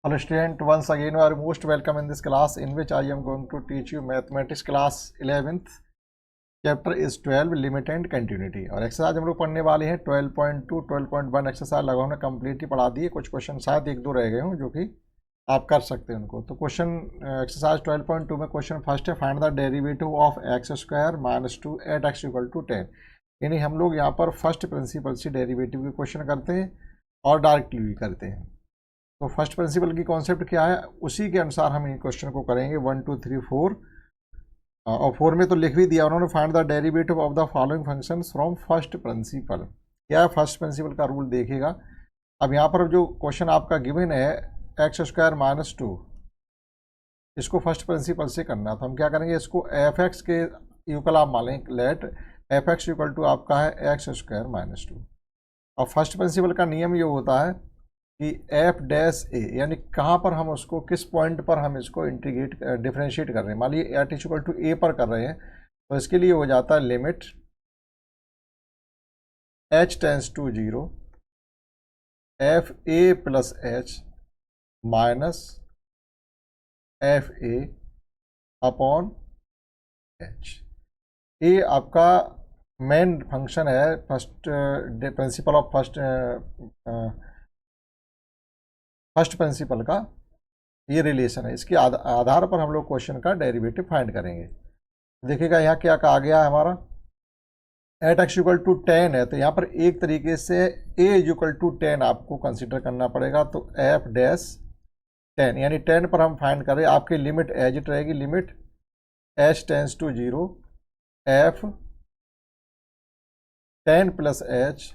Hello student, once again you are most welcome in this class in which I am going to teach you mathematics class 11th. Chapter is 12 limit and continuity और exercise हम लोग पढ़ने वाले हैं 12.2 12.1 exercise लगा हमने completely पढ़ा दिए। कुछ क्वेश्चन शायद एक दो रह गए हों जो कि आप कर सकते हैं उनको। तो क्वेश्चन एक्सरसाइज 12.2 में क्वेश्चन फर्स्ट है find the derivative of x square minus 2 at x equal to 10। यानी हम लोग यहाँ पर फर्स्ट प्रिंसिपल से डेरिवेटिव के क्वेश्चन करते हैं और डायरेक्टली भी करते हैं। तो फर्स्ट प्रिंसिपल की कॉन्सेप्ट क्या है उसी के अनुसार हम इन क्वेश्चन को करेंगे 1 2 3 4 और 4 में तो लिख भी दिया उन्होंने find the derivative of the following functions from first principle. क्या है फर्स्ट प्रिंसिपल का रूल देखिएगा। अब यहाँ पर जो क्वेश्चन आपका गिवन है एक्स स्क्वायर माइनस 2, इसको फर्स्ट प्रिंसिपल से करना। तो हम क्या करेंगे, इसको एफ एक्स के इक्वल आप मान लें, let f x equal to आपका है एक्स स्क्वायर माइनस 2। और फर्स्ट प्रिंसिपल का नियम ये होता है कि एफ डैश ए यानी कहाँ पर हम उसको किस पॉइंट पर हम इसको इंटीग्रेट डिफ्रेंशिएट कर रहे हैं। मान लीजिए एट इक्वल टू ए पर कर रहे हैं तो इसके लिए हो जाता है limit H tends to 0 f a plus h minus f a upon h. ये आपका मेन फंक्शन है first principle of first principle का ये रिलेशन है। इसके आधार पर हम लोग क्वेश्चन का डेरिवेटिव फाइंड करेंगे। देखिएगा यहाँ क्या कहा गया है हमारा एट एक्स इक्वल टू 10 है तो यहाँ पर एक तरीके से ए इक्वल टू 10 आपको कंसीडर करना पड़ेगा। तो एफ डैश 10 यानी 10 पर हम फाइंड करें, आपकी लिमिट एज इट रहेगी limit H tends to 0 f 10 plus h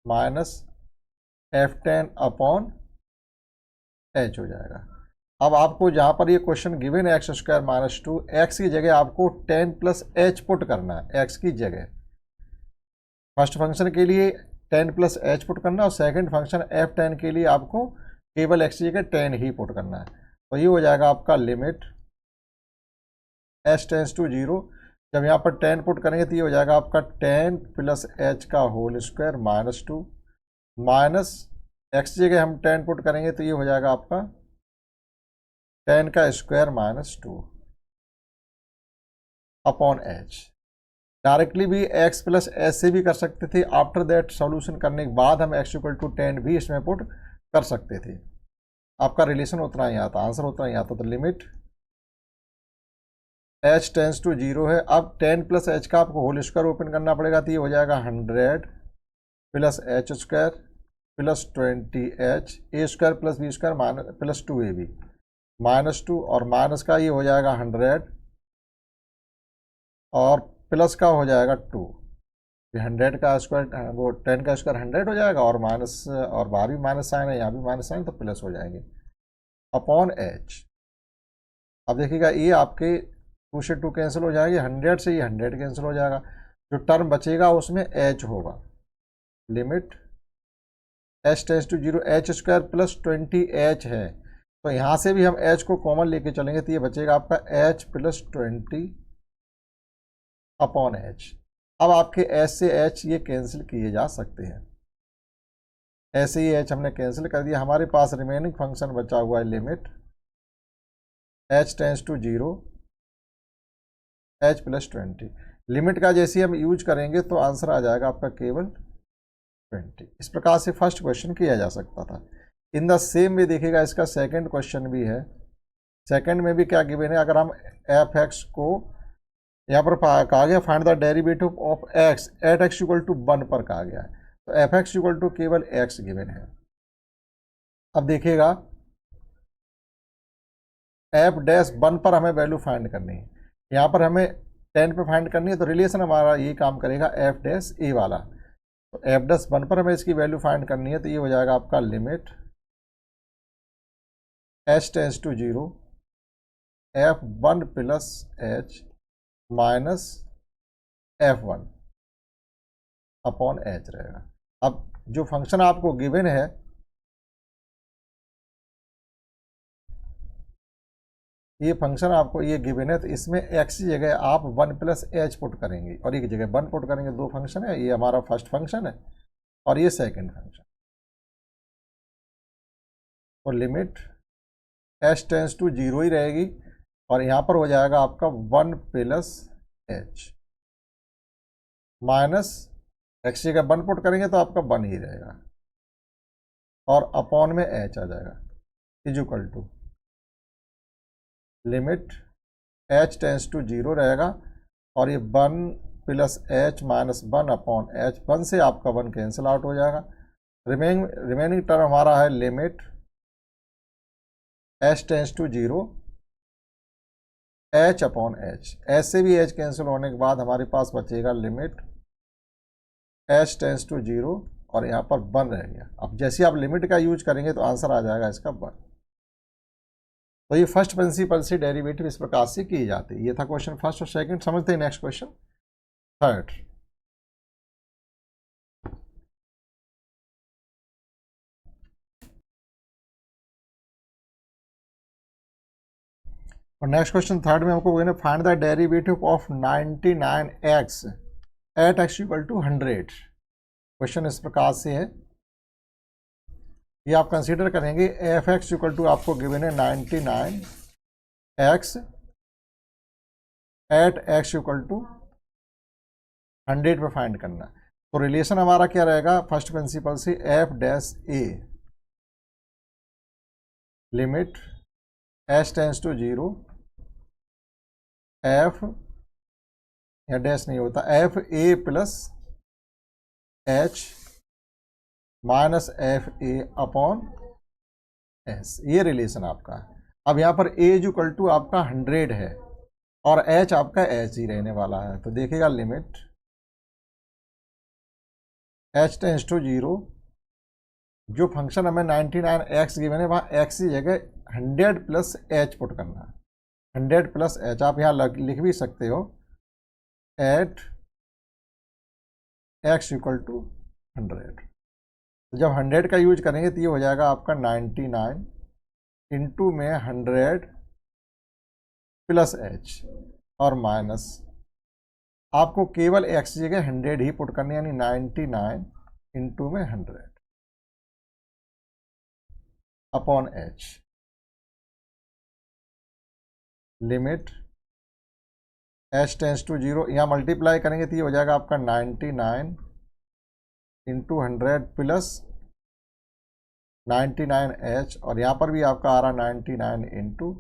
minus f 10 upon h हो जाएगा। अब आपको जहाँ पर ये क्वेश्चन गिवन है एक्स स्क्वायर माइनस 2, एक्स की जगह आपको 10 प्लस एच पुट करना है एक्स की जगह। फर्स्ट फंक्शन के लिए 10 प्लस एच पुट करना और सेकंड फंक्शन f10 के लिए आपको केवल एक्स की जगह 10 ही पुट करना है। तो ये हो जाएगा आपका लिमिट एच टेंस टू 0। जब यहाँ पर 10 पुट करेंगे तो ये हो जाएगा आपका 10 प्लस एच का whole square minus 2 minus x की जगह हम 10 पुट करेंगे तो ये हो जाएगा आपका 10 का square minus 2 upon H. Directly भी x प्लस एच से भी कर सकते थे, आफ्टर दैट सॉल्यूशन करने के बाद हम x इक्वल टू 10 भी इसमें पुट कर सकते थे। आपका रिलेशन उतना ही आता, आंसर उतना ही आता। तो लिमिट h टेंस टू 0 है। अब 10 प्लस एच का आपको होल स्क्वायर ओपन करना पड़ेगा तो ये हो जाएगा 100 plus H square plus 20h A square plus B square minus plus 2ab minus 2 और माइनस का ये हो जाएगा 100 और प्लस का हो जाएगा 2। 100 का स्क्वायर वो 10 का स्क्वायर 100 हो जाएगा और माइनस और बाहर भी माइनस साइन है यहाँ भी माइनस साइन तो प्लस हो जाएंगे अपॉन एच। अब देखिएगा ये आपके 2 से 2 कैंसिल हो जाएगी, 100 से ये 100 कैंसिल हो जाएगा, जो टर्म बचेगा उसमें एच होगा। Limit H tends to 0 h square plus 20h है तो यहाँ से भी हम h को कॉमन लेके चलेंगे तो ये बचेगा आपका h प्लस 20 अपॉन एच। अब आपके h से h ये कैंसिल किए जा सकते हैं, ऐसे ही h हमने कैंसिल कर दिया। हमारे पास रिमेनिंग फंक्शन बचा हुआ है limit h tends to 0 h plus 20। Limit का जैसे हम यूज करेंगे तो आंसर आ जाएगा आपका केवल 20। इस प्रकार से फर्स्ट क्वेश्चन किया जा सकता था। इन द सेम में देखिएगा इसका सेकंड क्वेश्चन भी है। सेकंड में भी क्या गिवन है, अगर हम एफ एक्स को यहाँ पर कहा गया find the derivative of x at x equal to 1 पर कहा गया है तो एफ एक्स इक्वल टू केवल एक्स गिवन है। अब देखिएगा एफ डैश 1 पर हमें वैल्यू फाइंड करनी है, यहाँ पर हमें 10 पे फाइंड करनी है तो रिलेशन हमारा ये काम करेगा एफ डैश ए वाला। तो एफ डैश 1 पर हमें इसकी वैल्यू फाइंड करनी है तो ये हो जाएगा आपका limit H tends to 0 f 1 plus h minus f 1 upon h रहेगा। अब जो फंक्शन आपको गिवन है ये फंक्शन आपको ये गिवन है तो इसमें x की जगह आप 1 प्लस एच पुट करेंगे और एक जगह 1 पुट करेंगे। दो फंक्शन है, ये हमारा फर्स्ट फंक्शन है और ये सेकंड फंक्शन। और limit H tends to zero ही रहेगी और यहाँ पर हो जाएगा आपका 1 प्लस एच माइनस एक्स का 1 पुट करेंगे तो आपका 1 ही रहेगा और अपॉन में एच आ जाएगा is equal to limit H tends to zero रहेगा और ये 1 plus h minus 1 upon h 1 से आपका 1 कैंसिल आउट हो जाएगा। रिमेनिंग टर्म हमारा है limit H tends to zero h upon h, h से भी एच कैंसिल होने के बाद हमारे पास बचेगा limit H tends to zero और यहाँ पर 1 रह गया। अब जैसे आप लिमिट का यूज करेंगे तो आंसर आ जाएगा इसका 1। तो ये फर्स्ट प्रिंसिपल से डेरिवेटिव इस प्रकार से की जाती है। ये था क्वेश्चन फर्स्ट और सेकंड। समझते हैं नेक्स्ट क्वेश्चन थर्ड। और नेक्स्ट क्वेश्चन थर्ड में हमको कहना find the derivative of 99x at x equal to 100। Question इस प्रकार से है, ये आप कंसीडर करेंगे एफ एक्स इक्वल टू आपको गिवन है 99x at x equal to 100 पे फाइंड करना। तो रिलेशन हमारा क्या रहेगा फर्स्ट प्रिंसिपल से f dash a limit H tends to zero f या डैश नहीं होता f a plus h minus f a upon s, ये रिलेशन आपका है। अब यहाँ पर ए जो इक्वल टू आपका 100 है और एच आपका एच ही रहने वाला है। तो देखिएगा limit H tends to zero, जो फंक्शन हमें 99x गिवन है वहाँ x की जगह 100 प्लस एच पुट करना है। 100 प्लस एच आप यहाँ लिख भी सकते हो एट x इक्वल टू 100। जब 100 का यूज करेंगे तो ये हो जाएगा आपका 99 इंटू में 100 प्लस एच और माइनस आपको केवल x की जगह 100 ही पुट करनी है, यानी 99 इंटू में 100 upon h limit H tends to zero, यहाँ मल्टीप्लाई करेंगे तो ये हो जाएगा आपका 99 इंटू 100 प्लस 99h और यहाँ पर भी आपका आ रहा 99 इंटू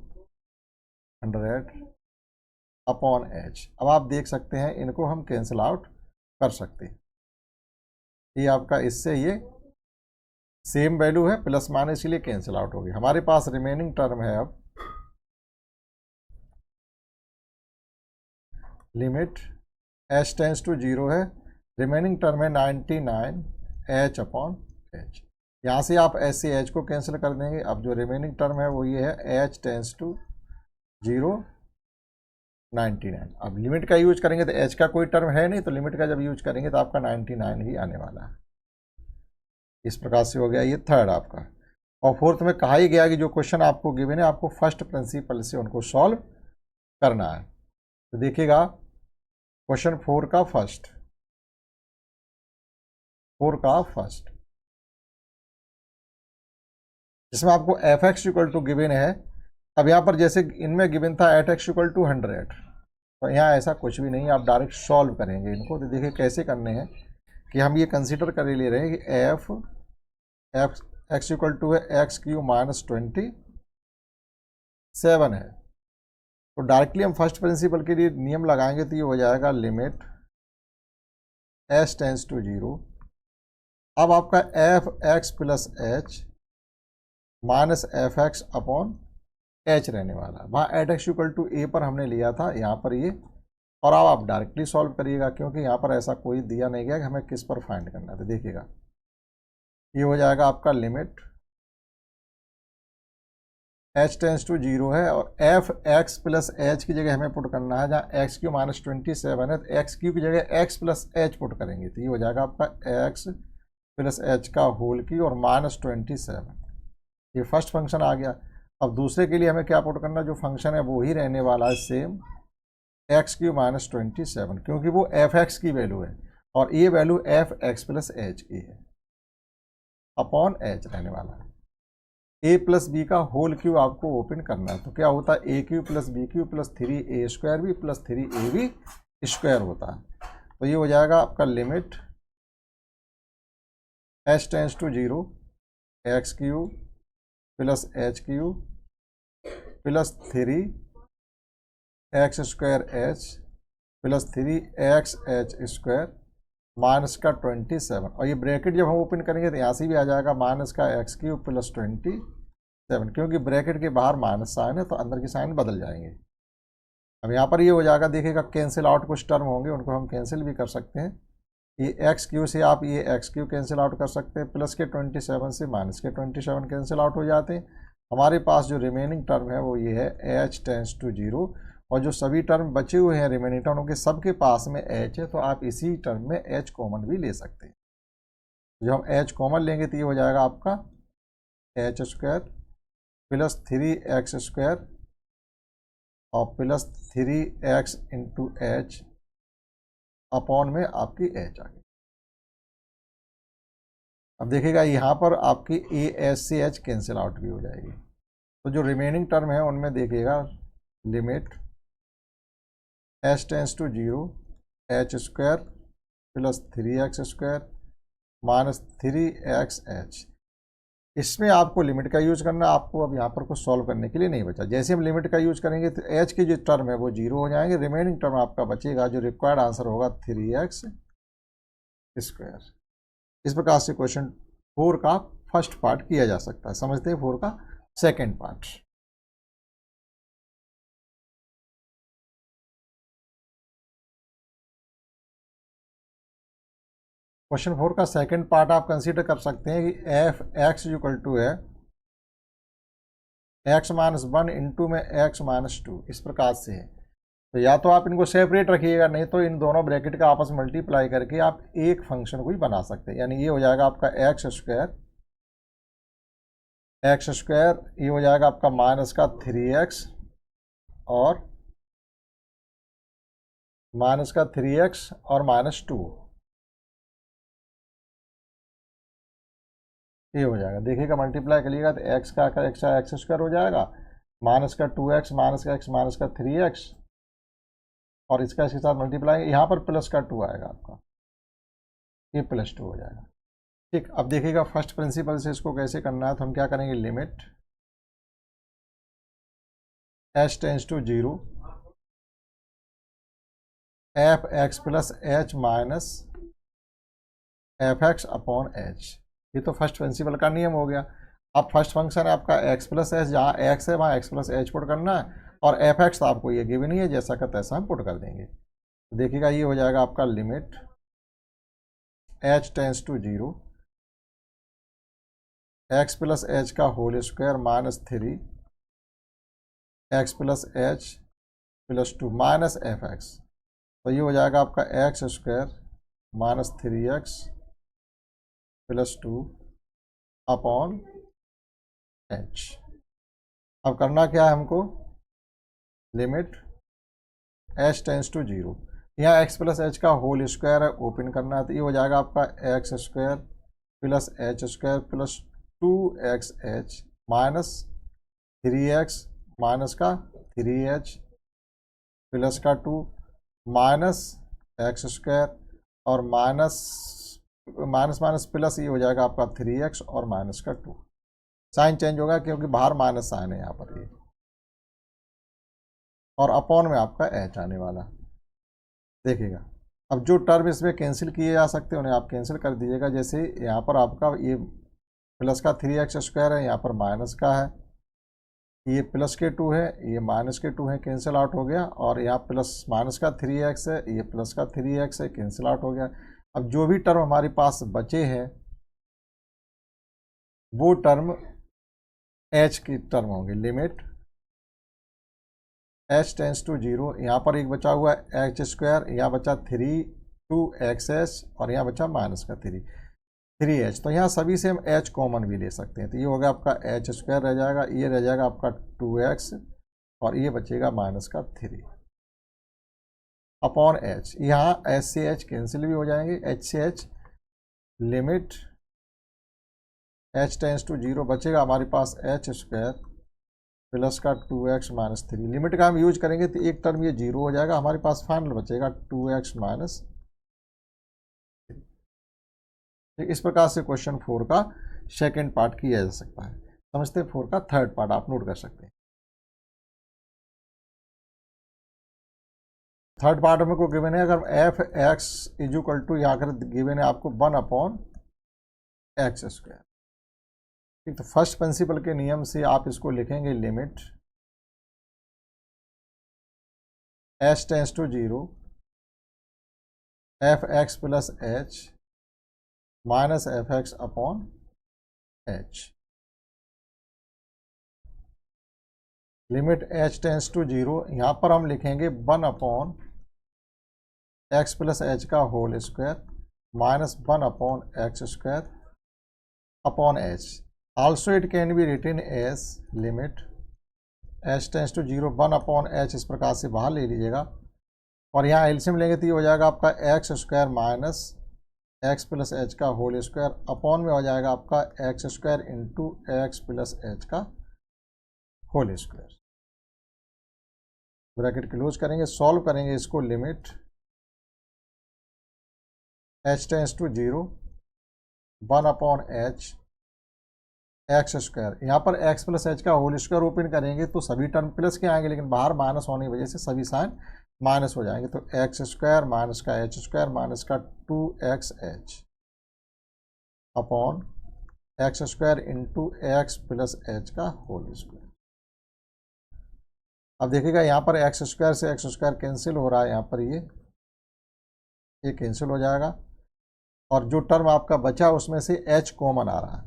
100 अपॉन एच। अब आप देख सकते हैं इनको हम कैंसिल आउट कर सकते हैं। ये आपका इससे ये सेम वैल्यू है प्लस माइनस इसलिए कैंसिल आउट हो गई। हमारे पास रिमेनिंग टर्म है अब limit H tends to zero है, रिमेनिंग टर्म है 99h अपॉन एच। यहाँ से आप एच से एच को कैंसिल कर देंगे। अब जो रिमेनिंग टर्म है वो ये है एच टेंस टू जीरो 99। अब लिमिट का यूज करेंगे तो एच का कोई टर्म है नहीं, तो लिमिट का जब यूज करेंगे तो आपका 99 ही आने वाला है। इस प्रकार से हो गया ये थर्ड आपका। और फोर्थ में कहा ही गया कि जो क्वेश्चन आपको गिवन है आपको फर्स्ट प्रिंसिपल से उनको सॉल्व करना है। तो देखिएगा क्वेश्चन 4 का फर्स्ट जिसमें आपको f x equal to given है। अब यहाँ पर जैसे इनमें गिवन था एट एक्स इक्वल टू 100, तो यहाँ ऐसा कुछ भी नहीं, आप डायरेक्ट सॉल्व करेंगे इनको। तो देखिए कैसे करने हैं कि हम ये कंसीडर कर ले रहे हैं कि एफ एक्स इक्वल टू है एक्स क्यू माइनस 27 है। तो डायरेक्टली हम फर्स्ट प्रिंसिपल के लिए नियम लगाएंगे तो ये हो जाएगा limit H tends to zero. अब आपका f x plus h minus F x upon H रहने वाला। वहाँ at x equal to a पर हमने लिया था, यहाँ पर ये, और अब आप डायरेक्टली सॉल्व करिएगा क्योंकि यहाँ पर ऐसा कोई दिया नहीं गया कि हमें किस पर फाइंड करना है। तो देखिएगा ये हो जाएगा आपका limit H tends to zero है और एफ एक्स प्लस एच की जगह हमें पुट करना है। जहाँ एक्स क्यू माइनस 27 है तो एक्स क्यू की जगह एक्स प्लस एच पुट करेंगे तो ये हो जाएगा आपका एक्स प्लस एच का होल की और माइनस 27। ये फर्स्ट फंक्शन आ गया। अब दूसरे के लिए हमें क्या पुट करना, जो फंक्शन है वो ही रहने वाला है सेम एक्स क्यू माइनस 27, क्योंकि वो एफ एक्स की वैल्यू है और ये value F x plus H की है अपॉन एच रहने वाला है। ए प्लस बी का होल क्यूब आपको ओपन करना है। तो क्या होता है, A cube plus B cube plus 3a² B plus 3ab² होता है। तो ये हो जाएगा आपका limit h tends to 0 X cube plus H cube plus 3x² h plus 3xh² minus का 27। और ये ब्रैकेट जब हम ओपन करेंगे तो यहाँ से भी आ जाएगा माइनस का एक्स क्यूब प्लस 27, क्योंकि ब्रैकेट के बाहर माइनस साइन है तो अंदर की साइन बदल जाएंगे। अब यहाँ पर ये हो जाएगा, देखिएगा कैंसिल आउट कुछ टर्म होंगे, उनको हम कैंसिल भी कर सकते हैं। ये एक्स क्यू से आप ये एक्स क्यू कैंसिल आउट कर सकते हैं, प्लस के 27 से माइनस के 27 कैंसिल आउट हो जाते हैं। हमारे पास जो रिमेनिंग टर्म है वो ये है h टेंस टू 0, और जो सभी टर्म बचे हुए हैं रिमेनिंग टर्म के सबके पास में h है, तो आप इसी टर्म में h कॉमन भी ले सकते हैं। जो हम h कॉमन लेंगे तो ये हो जाएगा आपका h² प्लस 3x² और plus 3x into h upon में आपकी h आ गई। अब देखिएगा यहाँ पर आपकी a से h कैंसिल आउट भी हो जाएगी। तो जो रिमेनिंग टर्म है उनमें देखिएगा limit h tends to 0 h² plus 3x² minus 3xh। इसमें आपको लिमिट का यूज करना, आपको अब यहाँ पर कुछ सॉल्व करने के लिए नहीं बचा। जैसे हम लिमिट का यूज करेंगे तो h की जो टर्म है वो 0 हो जाएंगे, रिमेनिंग टर्म आपका बचेगा, जो रिक्वायर्ड आंसर होगा 3x²। इस प्रकार से क्वेश्चन 4 का फर्स्ट पार्ट किया जा सकता है। समझते हैं 4 का सेकेंड पार्ट। क्वेश्चन 4 का सेकंड पार्ट आप कंसीडर कर सकते हैं कि एफ एक्स इक्वल टू है x माइनस 1 इंटू में x माइनस 2, इस प्रकार से है। तो या तो आप इनको सेपरेट रखिएगा, नहीं तो इन दोनों ब्रैकेट का आपस में मल्टीप्लाई करके आप एक फंक्शन को ही बना सकते हैं। यानी ये हो जाएगा आपका x², ये हो जाएगा आपका माइनस का 3x और माइनस का 3x और माइनस 2, ये हो जाएगा। देखिएगा मल्टीप्लाई करिएगा तो x का x² हो जाएगा, माइनस का 2x माइनस का x माइनस का 3x, और इसका इसके साथ मल्टीप्लाई, यहाँ पर प्लस का 2 आएगा आपका, ये प्लस 2 हो जाएगा। ठीक, अब देखिएगा फर्स्ट प्रिंसिपल से इसको कैसे करना है। तो हम क्या करेंगे, limit h tends to 0 f x plus h minus F x upon h। ये तो फर्स्ट प्रिंसिपल का नियम हो गया। अब फर्स्ट फंक्शन है आपका x प्लस एच, जहाँ x है वहाँ x प्लस एच पुट करना है, और एफ एक्स तो आपको ये गिवन ही है, जैसा का तैसा हम पुट कर देंगे। तो देखिएगा ये हो जाएगा आपका limit h tends to 0 x plus H का whole square minus 3x plus H plus 2 minus F X. तो ये हो जाएगा आपका x² minus 3x plus 2 upon h। अब करना क्या है हमको, लिमिट h टेंस टू 0, यहाँ x प्लस एच का होल स्क्वायर है, ओपन करना है। तो ये हो जाएगा आपका x² plus h² plus 2xh minus 3x minus का 3h प्लस का 2 माइनस x² और माइनस माइनस प्लस, ये हो जाएगा आपका 3x और माइनस का 2। साइन चेंज होगा क्योंकि बाहर माइनस साइन है यहाँ पर ये, और अपॉन में आपका h आने वाला। देखिएगा अब जो टर्म इसमें कैंसिल किए जा सकते हैं उन्हें आप कैंसिल कर दीजिएगा। जैसे यहाँ पर आपका ये प्लस का 3x² है, यहाँ पर माइनस का है, ये प्लस के 2 है, ये माइनस के 2 है, कैंसिल आउट हो गया। और यहाँ प्लस माइनस का 3x है, ये प्लस का 3x है, कैंसिल आउट हो गया। अब जो भी टर्म हमारे पास बचे हैं वो टर्म h की टर्म होंगे। लिमिट h टेंस टू 0, यहाँ पर एक बचा हुआ है h², यहाँ बचा 2xh और यहाँ बचा माइनस का 3h। तो यहाँ सभी से हम h कॉमन भी ले सकते हैं। तो ये होगा आपका h² रह जाएगा, ये रह जाएगा आपका 2x और ये बचेगा माइनस का 3 अपॉन h। यहाँ h से h कैंसिल भी हो जाएंगे, h से h। Limit H tends to 0 बचेगा हमारे पास एच स्क्वायर प्लस का 2x माइनस 3। लिमिट का हम यूज करेंगे तो एक टर्म ये 0 हो जाएगा, हमारे पास फाइनल बचेगा 2x माइनस। इस प्रकार से क्वेश्चन 4 का सेकेंड पार्ट किया जा सकता है। समझते हैं 4 का थर्ड पार्ट आप नोट कर सकते हैं। थर्ड पार्ट में को गिवन है, अगर f x is equal to यहाँ कर गिवन है आपको 1/x²। ठीक, तो फर्स्ट प्रिंसिपल के नियम से आप इसको लिखेंगे limit H tends to 0 f x plus h minus F x upon h. Limit H tends to 0 यहाँ पर हम लिखेंगे 1/x प्लस एच का whole square minus 1/x² upon h. Also it can be written as limit H tends to 0 1/h इस प्रकार से बाहर ले लीजिएगा, और यहाँ एलसीएम लेंगे तो ये हो जाएगा आपका x² minus x plus H का होल स्क्वायर अपॉन में हो जाएगा आपका x² into x plus H का होल स्क्वायर। ब्रैकेट क्लोज करेंगे, सॉल्व करेंगे इसको, limit H tends to 0 1/h x²। यहाँ पर x प्लस एच का होल स्क्वायर ओपन करेंगे तो सभी टर्म प्लस के आएंगे, लेकिन बाहर माइनस होने की वजह से सभी साइन माइनस हो जाएंगे। तो x² माइनस का h² माइनस का 2xh upon x² into x plus H का होल स्क्वायर। अब देखिएगा यहाँ पर x² से x² कैंसिल हो रहा है, यहाँ पर ये कैंसिल हो जाएगा, और जो टर्म आपका बचा उसमें से h कॉमन आ रहा है,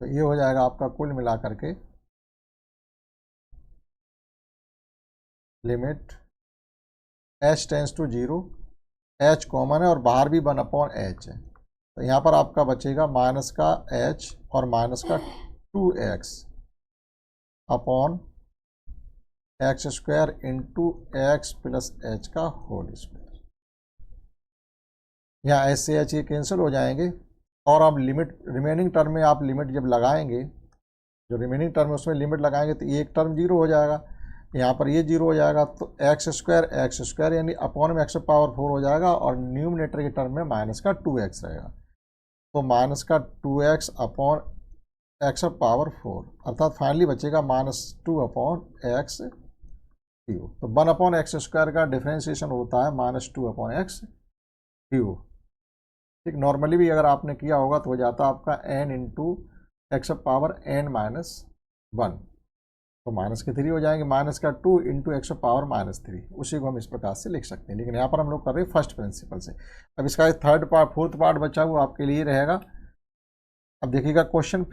तो ये हो जाएगा आपका कुल मिला करके limit h tends to 0 h common है और बाहर भी 1/h है, तो यहाँ पर आपका बचेगा माइनस का h और माइनस का 2x upon x² into x plus H का होल स्क्वायर। यहाँ एच से एच ये कैंसिल हो जाएंगे, और अब लिमिट रिमेनिंग टर्म में आप लिमिट जब लगाएंगे, जो रिमेनिंग टर्म है उसमें लिमिट लगाएंगे तो एक टर्म 0 हो जाएगा, यहाँ पर ये 0 हो जाएगा, तो x² यानी अपॉन में x⁴ हो जाएगा, और न्यूमिनेटर के टर्म में माइनस का 2x रहेगा, तो माइनस का 2x अपॉन x⁴, अर्थात फाइनली बचेगा -2/x³। तो 1/x² का डिफरेंशिएशन होता है -2/x³। ठीक, नॉर्मली भी अगर आपने किया होगा तो हो जाता है आपका n इंटू x⁻n−1, तो माइनस के 3 हो जाएंगे, माइनस का 2 इंटू x⁻−3, उसी को हम इस प्रकार से लिख सकते हैं, लेकिन यहाँ पर हम लोग कर रहे हैं फर्स्ट प्रिंसिपल से। अब इसका एक थर्ड पार्ट फोर्थ पार्ट बचा हुआ आपके लिए रहेगा। अब देखिएगा क्वेश्चन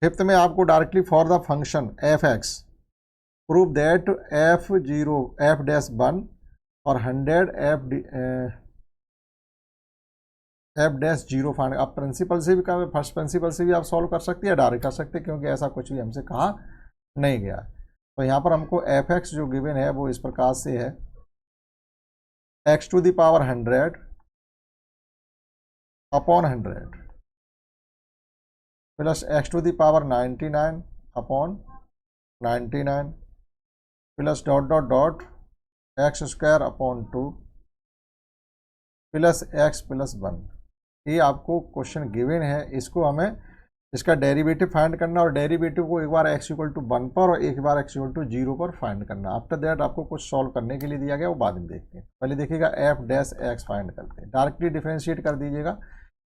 फिफ्थ में आपको directly for the function F x prove that f'1 और 100 f'0 फाइंड। आप प्रिंसिपल से भी फर्स्ट प्रिंसिपल से भी आप सॉल्व कर सकते हैं या डायरेक्ट कर सकते हैं, क्योंकि ऐसा कुछ भी हमसे कहा नहीं गया। तो यहाँ पर हमको एफ एक्स जो गिवन है वो इस प्रकार से है x⁻100 upon 100 plus x⁻99 upon 99 plus dot x² upon 2 plus x plus 1। ये आपको क्वेश्चन गिवन है, इसको हमें इसका डेरिवेटिव फाइंड करना, और डेरिवेटिव को एक बार x = 1 पर और एक बार x = 0 पर फाइंड करना। आफ्टर दैट आपको कुछ सॉल्व करने के लिए दिया गया, वो बाद में देखते हैं। पहले देखिएगा f'(x) फाइंड करते हैं, डायरेक्टली डिफरेंशिएट कर दीजिएगा।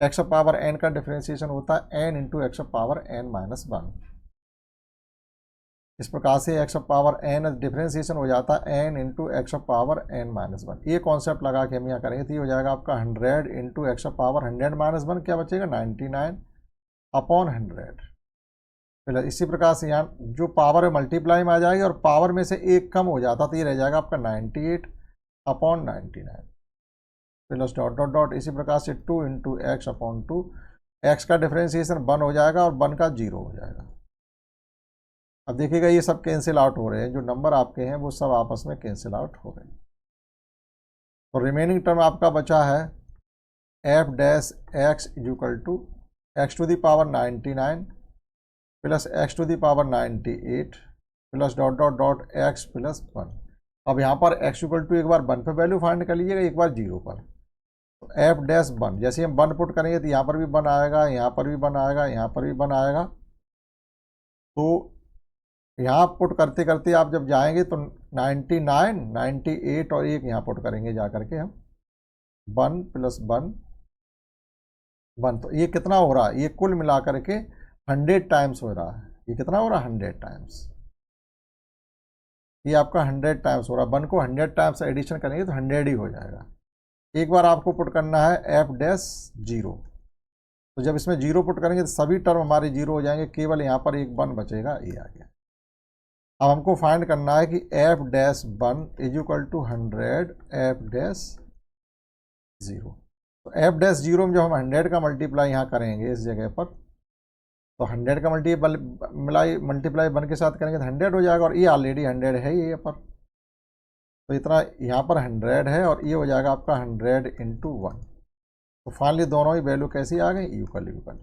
x⁻n का डिफरेंशिएशन होता है n इंटू x⁻n−1। इस प्रकार से x⁻n डिफरेंशिएशन हो जाता है n इंटू x⁻n−1। ये कॉन्सेप्ट लगा के हम यहाँ करेंगे तो ये हो जाएगा आपका 100 इंटू x⁻100-1, क्या बचेगा 99 अपॉन 100। फिर इसी प्रकार से यहाँ जो पावर है मल्टीप्लाई में आ जाएगी, और पावर में से एक कम हो जाता तो ये रह जाएगा आपका 98 अपॉन 99 प्लस डॉट। इसी प्रकार से 2 इंटू एक्स अपॉन 2, एक्स का डिफरेंशिएशन 1 हो जाएगा और 1 का 0 हो जाएगा। अब देखिएगा ये सब कैंसिल आउट हो रहे हैं, जो नंबर आपके हैं वो सब आपस में कैंसिल आउट हो रहे हैं। तो रिमेनिंग टर्म आपका बचा है f'(x) = x to the power 99 plus x to the power 98 plus dot dot dot x plus 1। अब यहाँ पर एक्स इक्वल टू एक बार 1 पे वैल्यू फाइंड कर लीजिएगा, एक बार 0 पर। तो एफ डैश 1, जैसे हम 1 पुट करेंगे तो यहाँ पर भी 1 आएगा, यहाँ पर भी 1 आएगा, यहाँ पर भी 1 आएगा। तो यहाँ पुट करते करते आप जब जाएंगे तो 99, 98 और एक यहाँ पुट करेंगे जा करके हम 1 प्लस 1 1। तो ये कितना हो रहा है, ये कुल मिला करके 100 टाइम्स हो रहा है। ये कितना हो रहा है, 100 टाइम्स। ये आपका 100 टाइम्स हो रहा है। 1 को 100 टाइम्स एडिशन करेंगे तो 100 ही हो जाएगा। एक बार आपको पुट करना है एफ डैश 0। तो जब इसमें 0 पुट करेंगे तो सभी टर्म हमारे 0 हो जाएंगे, केवल यहाँ पर एक 1 बचेगा, ये आ गया। अब हमको फाइंड करना है कि f dash 1 is equal to 100 f dash 0। तो एफ डैश 0 में जब हम 100 का मल्टीप्लाई यहाँ करेंगे इस जगह पर, तो 100 का मल्टीप्लाई 1 के साथ करेंगे तो 100 हो जाएगा, और ये ऑलरेडी 100 है ये पर। तो इतना यहाँ पर 100 है और ये हो जाएगा आपका 100 इंटू 1। तो फाइनली दोनों ही वैल्यू कैसी आ गई, इक्वल इक्वल।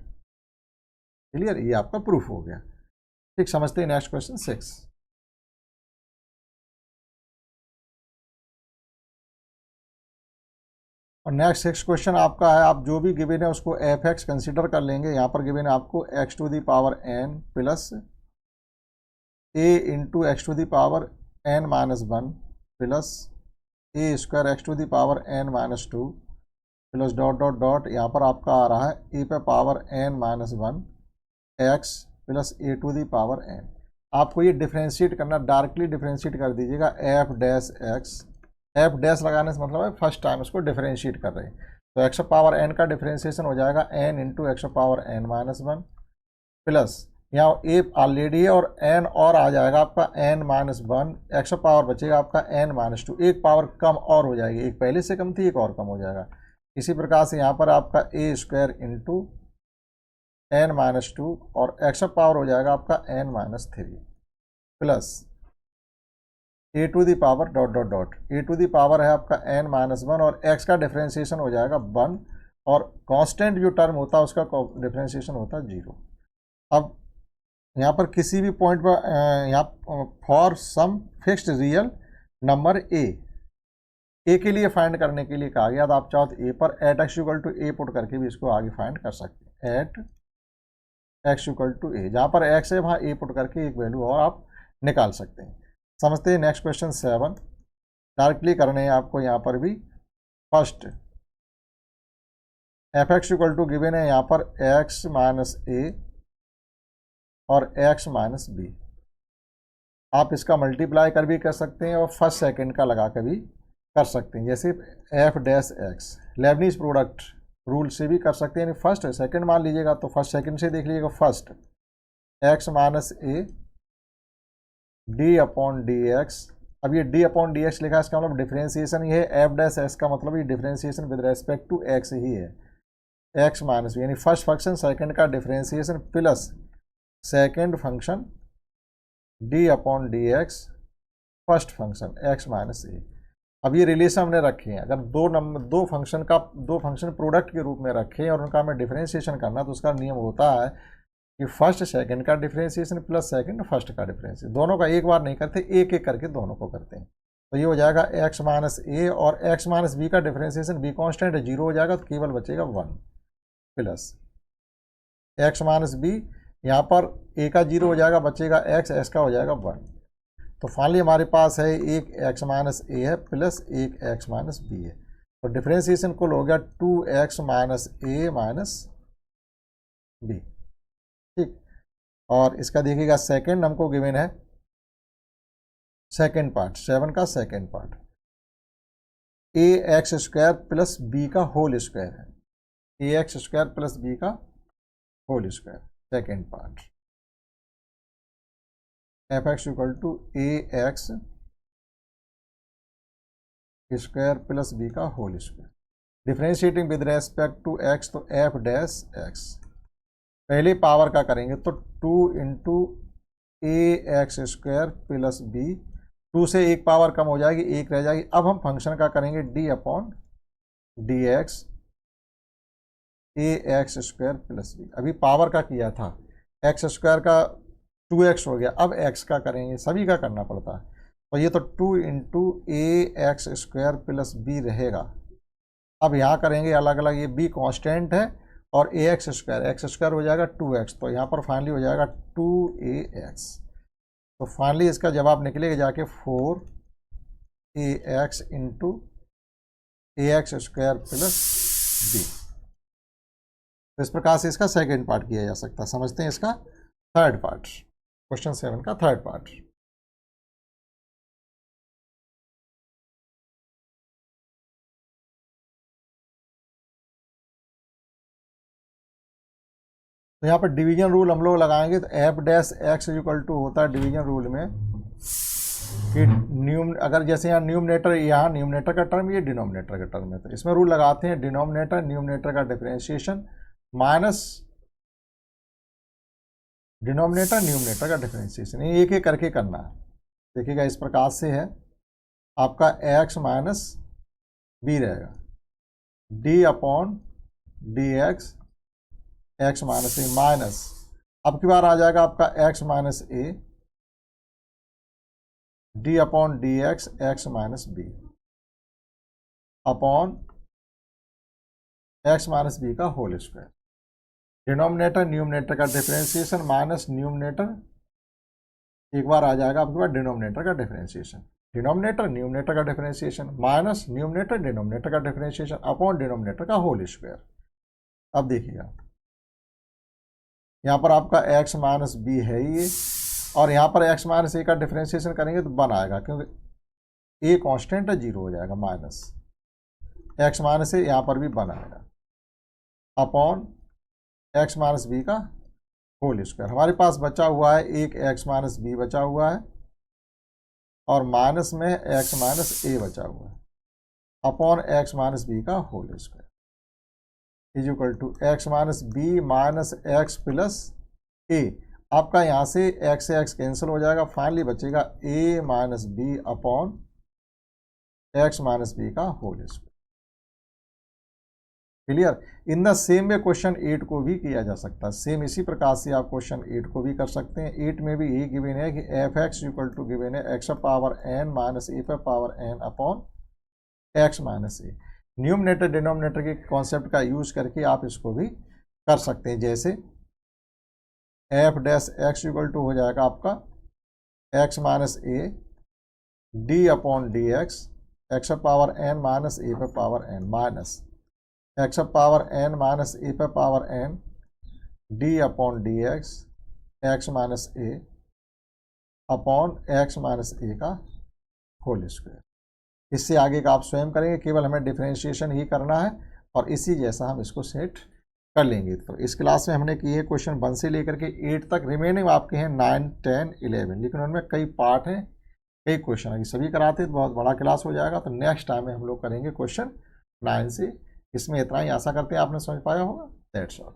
क्लियर, ये आपका प्रूफ हो गया। ठीक, समझते हैं नेक्स्ट क्वेश्चन 6। और नेक्स्ट 6 क्वेश्चन आपका है, आप जो भी गिवन है उसको एफ एक्स कंसिडर कर लेंगे। यहाँ पर गिवन है आपको x to the power n plus a into x to the power n minus 1 plus a square x to the power n minus 2 plus dot dot dot यहाँ पर आपका आ रहा है ए पे power n minus 1 x plus a to the power n। आपको ये differentiate करना, डायरेक्टली डिफ्रेंशिएट कर दीजिएगा f dash x. F dash लगाने से मतलब है फर्स्ट टाइम इसको डिफ्रेंशिएट कर रहे हैं। तो एक्स पावर n का डिफ्रेंशिएशन हो जाएगा n into x power n minus 1 plus यहाँ ए ऑलरेडी है और n और आ जाएगा आपका n माइनस 1, एक्स पावर बचेगा आपका n माइनस 2। एक पावर कम और हो जाएगी, एक पहले से कम थी, एक और कम हो जाएगा। इसी प्रकार से यहाँ पर आपका a square into n minus 2 और एक्स पावर हो जाएगा आपका n minus 3 plus a to the power dot dot dot. A to the power है आपका n माइनस 1 और x का डिफ्रेंशिएशन हो जाएगा 1 और कांस्टेंट जो टर्म होता है उसका डिफ्रेंशिएशन होता है 0। अब यहाँ पर किसी भी पॉइंट पर यहाँ for some fixed real number a के लिए फाइंड करने के लिए कहा गया। तो आप चाहो तो ए पर at x equal to a put करके भी इसको आगे फाइंड कर सकते हैं। At x equal to a, जहाँ पर एक्स है वहाँ ए पुट करके एक वैल्यू और आप निकाल सकते हैं। समझते हैं नेक्स्ट क्वेश्चन 7। डायरेक्टली करने हैं आपको यहाँ पर भी। First f x equal to given है यहाँ पर एक्स माइनस ए और x माइनस बी। आप इसका मल्टीप्लाई कर भी कर सकते हैं और फर्स्ट सेकंड का लगा कर भी कर सकते हैं। जैसे f dash x Lebanese product rule से भी कर सकते हैं, यानी फर्स्ट सेकंड मान लीजिएगा तो फर्स्ट सेकंड से देख लीजिएगा। First x minus A D upon D x. अब ये डी अपॉन डी एक्स लिखा है, इसका मतलब डिफ्रेंसिएशन ही है। एफ डैश एक्स का मतलब ये differentiation with respect to X ही है, एक्स माइनस बी, यानी फर्स्ट फंक्शन सेकंड का differentiation plus second function D upon D X first function X minus A. अब ये रिलेशन हमने रखे हैं, अगर दो फंक्शन प्रोडक्ट के रूप में रखें और उनका हमें डिफरेंशिएशन करना, तो उसका नियम होता है कि फर्स्ट सेकंड का डिफरेंशिएशन प्लस सेकंड फर्स्ट का डिफरेंशिएशन, दोनों का एक बार नहीं करते, एक एक करके दोनों को करते हैं। तो ये हो जाएगा एक्स माइनस ए और एक्स माइनस बी का डिफरेंशिएशन, बी कॉन्स्टेंट है 0 हो जाएगा, तो केवल बचेगा 1 प्लस एक्स माइनस बी, यहाँ पर ए का 0 हो जाएगा, बचेगा एक्स, एस का हो जाएगा 1। तो फाइनली हमारे पास है एक एक्स माइनस ए है प्लस एक एक्स माइनस बी है। तो डिफरेंशिएशन कुल हो गया 2x minus A minus B. ठीक, और इसका देखिएगा सेकंड हमको गिवन है, सेकंड पार्ट 7 का second part A X square plus B का होल स्क्वायर है, A X square plus B का whole square second part. F x equal to A X square plus B का whole square. Differentiating with respect to X, तो F dash X पहले power का करेंगे तो 2 into A X square plus B, 2 से एक power कम हो जाएगी, एक रह जाएगी। अब हम फंक्शन का करेंगे डी अपॉन डी एक्स ए एक्स स्क्वायर प्लस बी। अभी पावर का किया था, एक्स स्क्वायर का 2x हो गया, अब x का करेंगे, सभी का करना पड़ता है। तो ये तो 2 into A X square plus B रहेगा। अब यहाँ करेंगे अलग अलग, ये b कांस्टेंट है और ए एक्स स्क्वायर हो जाएगा 2x, तो यहाँ पर फाइनली हो जाएगा 2ax। तो फाइनली इसका जवाब निकलेगा जाके 4ax into A X square plus B. तो इस प्रकार से इसका सेकेंड पार्ट किया जा सकता है। समझते हैं इसका थर्ड पार्ट, क्वेश्चन 7 का थर्ड पार्ट। तो यहाँ पर डिवीजन रूल हम लोग लगाएंगे, तो F dash x equal to होता है डिवीजन रूल में कि अगर जैसे यहाँ न्यूमरेटर का टर्म, ये डिनोमिनेटर का टर्म है, तो इसमें रूल लगाते हैं न्यूमरेटर का डिफरेंशिएशन माइनस न्यूमरेटर का डिफरेंशिएशन, ये एक एक करके करना है। देखिएगा इस प्रकार से है, आपका x माइनस बी रहेगा, d upon D x minus A minus, अब की बार आ जाएगा आपका x minus A D upon D x minus B upon x minus B का होल स्क्वायर। डिनोमिनेटर न्यूमरेटर का डिफरेंशिएशन माइनस न्यूमरेटर, एक बार आ जाएगा आपके पास डिनोमिनेटर का डिफरेंशिएशन, डिनोमिनेटर न्यूमरेटर का डिफरेंशिएशन माइनस न्यूमरेटर डिनोमिनेटर का डिफरेंशिएशन अपॉन डिनोमिनेटर का होल स्क्वायर। अब देखिएगा यहाँ पर आपका x माइनस बी है ये, और यहाँ पर x माइनस ए का डिफरेंशिएशन करेंगे तो 1 आएगा, क्योंकि ए कांस्टेंट है, 0 हो जाएगा, माइनस x माइनस ए, यहाँ पर भी 1 आएगा अपॉन एक्स माइनस बी का होल स्क्वायर। हमारे पास बचा हुआ है एक एक्स माइनस बी बचा हुआ है और माइनस में एक्स माइनस ए बचा हुआ है अपॉन एक्स माइनस बी का whole square is equal to X minus B minus X plus A. आपका यहाँ से एक्स से एक्स कैंसिल हो जाएगा, फाइनली बचेगा A minus B upon x minus B का whole square. Clear. In the same way question 8 को भी किया जा सकता है, सेम इसी प्रकार से आप क्वेश्चन 8 को भी कर सकते हैं। 8 में भी ये गिवन है कि f x equal to given है x power n minus a power n upon x minus a. Numerator denominator के कॉन्सेप्ट का यूज करके आप इसको भी कर सकते हैं, जैसे f dash x equal to हो जाएगा आपका x minus A D upon D x power n minus a power n minus x power n minus a power n d upon D x minus A upon x minus ए का whole square. इससे आगे का आप स्वयं करेंगे, केवल हमें differentiation ही करना है और इसी जैसा हम इसको सेट कर लेंगे। तो इस क्लास में हमने किए क्वेश्चन 1 से लेकर के 8 तक, रिमेनिंग आपके हैं 9, 10, 11, लेकिन उनमें कई पार्ट हैं, कई क्वेश्चन है, सभी कराते तो बहुत बड़ा क्लास हो जाएगा। तो नेक्स्ट टाइम में हम लोग करेंगे क्वेश्चन 9 से। इसमें इतना ही, आशा करते हैं आपने समझ पाया होगा। That's all.